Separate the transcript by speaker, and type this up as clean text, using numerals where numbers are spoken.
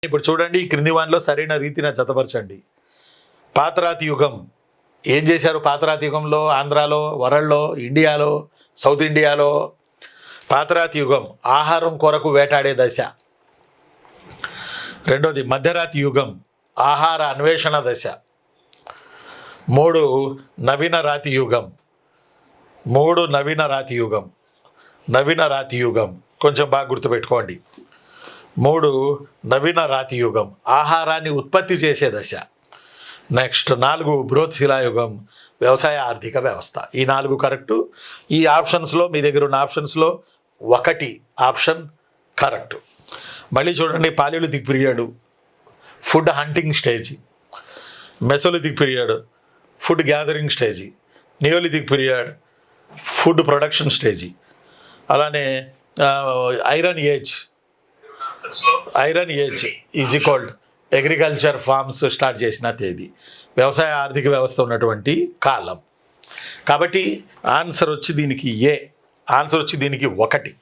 Speaker 1: ఇప్పుడు చూడండి, ఈ క్రింది వానిలో సరైన రీతిన జతపరచండి. పాతరాతి యుగం ఏం చేశారు? పాతరాతి యుగంలో ఆంధ్రాలో, వరల్డ్లో, ఇండియాలో, సౌత్ ఇండియాలో పాతరాతి యుగం ఆహారం కొరకు వేటాడే దశ. రెండోది మధ్యరాతి యుగం ఆహార అన్వేషణ దశ. 3 నవీన రాతి యుగం. నవీన రాతి యుగం కొంచెం బాగా గుర్తుపెట్టుకోండి. 3 నవీన రాతి యుగం ఆహారాన్ని ఉత్పత్తి చేసే దశ. నెక్స్ట్ 4 బృహత్ శిలాయుగం వ్యవసాయ ఆర్థిక వ్యవస్థ. ఈ 4 కరెక్టు. ఈ ఆప్షన్స్లో మీ దగ్గర ఉన్న ఆప్షన్స్లో 1 ఆప్షన్ కరెక్ట్. మళ్ళీ చూడండి, palaeolithic period food hunting stage, mesolithic period food gathering stage, neolithic period food production stage, అలానే iron age is equalled agriculture farms start చేసిన తేదీ, వ్యవసాయ ఆర్థిక వ్యవస్థ ఉన్నటువంటి కాలం. కాబట్టి ఆన్సర్ వచ్చి దీనికి 1.